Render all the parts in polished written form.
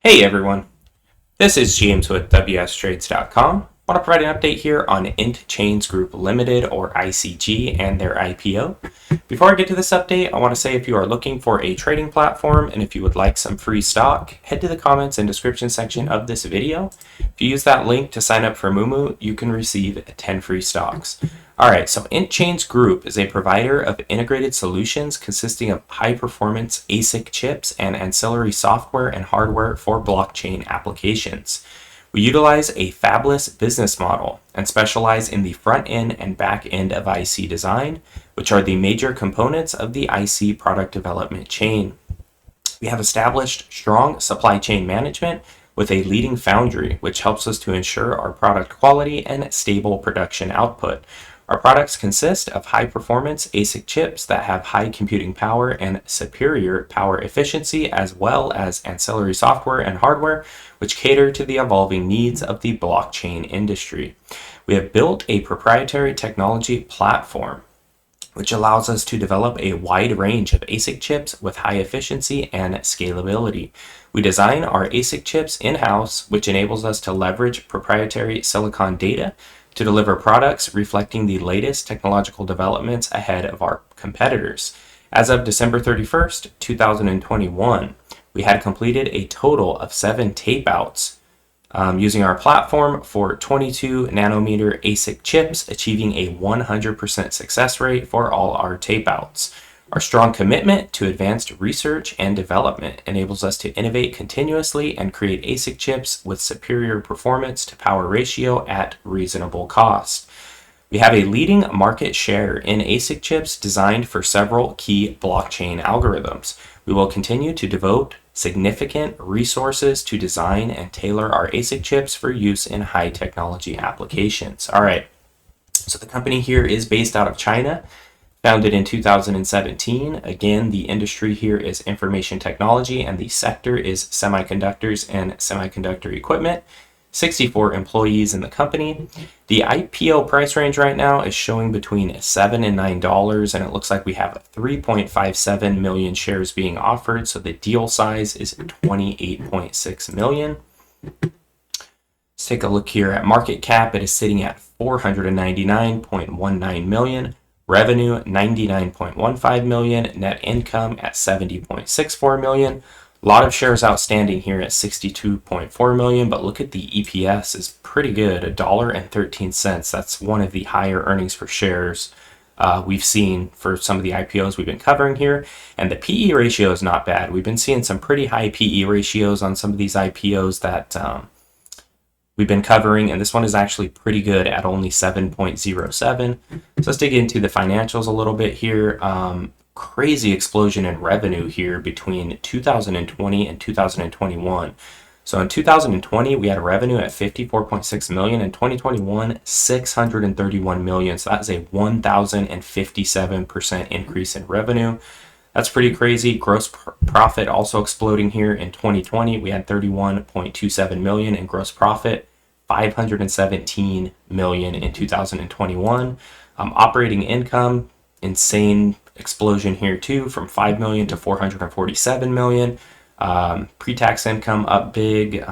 Hey everyone, this is James with WSTrades.com. I want to provide an update here on Intchains Group Limited or ICG and their IPO. Before I get to this update, I want to say if you are looking for a trading platform and if you would like some free stock, head to the comments and description section of this video. If you use that link to sign up for Moomoo, you can receive 10 free stocks. Alright, so Intchains Group is a provider of integrated solutions consisting of high-performance ASIC chips and ancillary software and hardware for blockchain applications. We utilize a fabless business model and specialize in the front end and back end of IC design, which are the major components of the IC product development chain. We have established strong supply chain management with a leading foundry, which helps us to ensure our product quality and stable production output. Our products consist of high-performance ASIC chips that have high computing power and superior power efficiency, as well as ancillary software and hardware, which cater to the evolving needs of the blockchain industry. We have built a proprietary technology platform, which allows us to develop a wide range of ASIC chips with high efficiency and scalability. We design our ASIC chips in-house, which enables us to leverage proprietary silicon data to deliver products reflecting the latest technological developments ahead of our competitors. As of December 31st, 2021, we had completed a total of 7 tapeouts using our platform for 22 nanometer ASIC chips, achieving a 100% success rate for all our tapeouts. Our strong commitment to advanced research and development enables us to innovate continuously and create ASIC chips with superior performance to power ratio at reasonable cost. We have a leading market share in ASIC chips designed for several key blockchain algorithms. We will continue to devote significant resources to design and tailor our ASIC chips for use in high technology applications. All right, so the company here is based out of China. Founded in 2017. Again, the industry here is information technology and the sector is semiconductors and semiconductor equipment. 64 employees in the company. The IPO price range right now is showing between $7 and $9, and it looks like we have 3.57 million shares being offered, so the deal size is 28.6 million. Let's take a look here at market cap. It is sitting at 499.19 million. Revenue, 99.15 million. Net income at 70.64 million. A lot of shares outstanding here at 62.4 million, but look at the EPS is pretty good, $1.13. That's one of the higher earnings per shares we've seen for some of the IPOs we've been covering here. And the PE ratio is not bad. We've been seeing some pretty high PE ratios on some of these IPOs that we've been covering, and this one is actually pretty good at only 7.07. So let's dig into the financials a little bit here. Crazy explosion in revenue here between 2020 and 2021. So in 2020, we had a revenue at 54.6 million. In 2021, 631 million. So that's a 1,057% increase in revenue. That's pretty crazy. Gross profit also exploding here. In 2020, we had 31.27 million in gross profit, 517 million in 2021. Operating income, insane explosion here too, from 5 million to 447 million. Pre-tax income up big.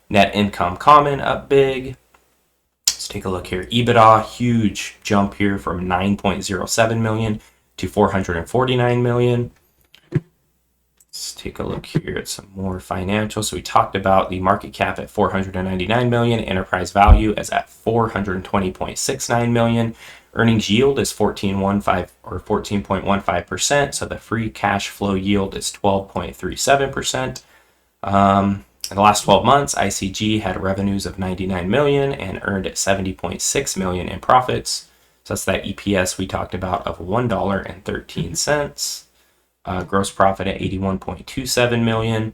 Net income common up big. Let's take a look here. EBITDA, huge jump here from 9.07 million to 449 million. Let's take a look here at some more financials. So we talked about the market cap at 499 million. Enterprise value is at 420.69 million. Earnings yield is 14.15%. So the free cash flow yield is 12.37%. In the last 12 months, ICG had revenues of 99 million and earned 70.6 million in profits. So that's that EPS we talked about of $1.13. Gross profit at 81.27 million.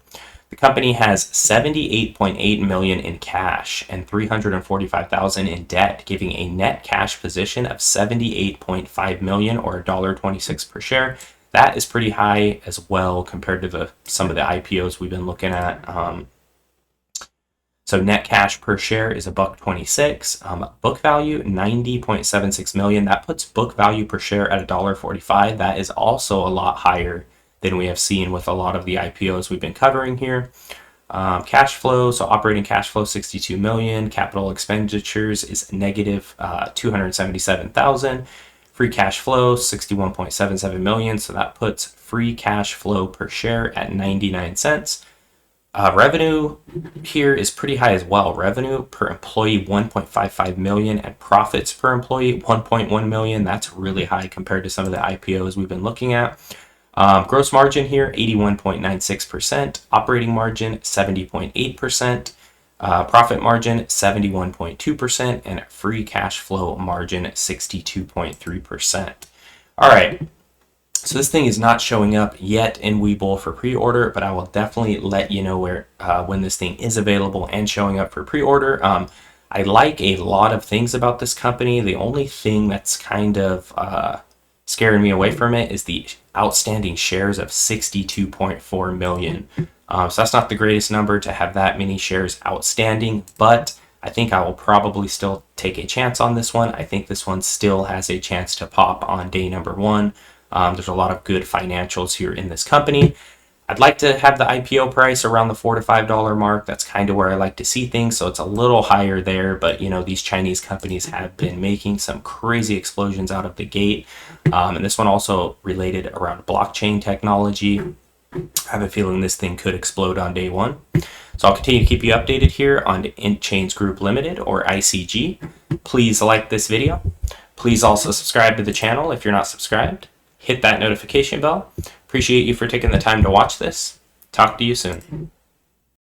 The company has 78.8 million in cash and 345,000 in debt, giving a net cash position of 78.5 million or $1.26 per share. That is pretty high as well compared to some of the IPOs we've been looking at. So net cash per share is $1.26. Book value, 90.76 million. That puts book value per share at $1.45. That is also a lot higher than we have seen with a lot of the IPOs we've been covering here. Cash flow, so operating cash flow 62 million, capital expenditures is negative 277,000, free cash flow 61.77 million, so that puts free cash flow per share at 99 cents. Revenue here is pretty high as well. Revenue per employee 1.55 million and profits per employee 1.1 million. That's really high compared to some of the IPOs we've been looking at. Gross margin here 81.96%, operating margin 70.8%, profit margin 71.2%, and free cash flow margin 62.3%. All right. So this thing is not showing up yet in Webull for pre-order, but I will definitely let you know when this thing is available and showing up for pre-order. I like a lot of things about this company. The only thing that's kind of scaring me away from it is the outstanding shares of 62.4 million. So that's not the greatest number to have that many shares outstanding, but I think I will probably still take a chance on this one. I think this one still has a chance to pop on day number one. There's a lot of good financials here in this company. I'd like to have the IPO price around the $4 to $5 mark. That's kind of where I like to see things. So it's a little higher there, but you know, these Chinese companies have been making some crazy explosions out of the gate. And this one also related around blockchain technology. I have a feeling this thing could explode on day one. So I'll continue to keep you updated here on Intchains Group Limited, or ICG. Please like this video. Please also subscribe to the channel if you're not subscribed. Hit that notification bell. Appreciate you for taking the time to watch this. Talk to you soon.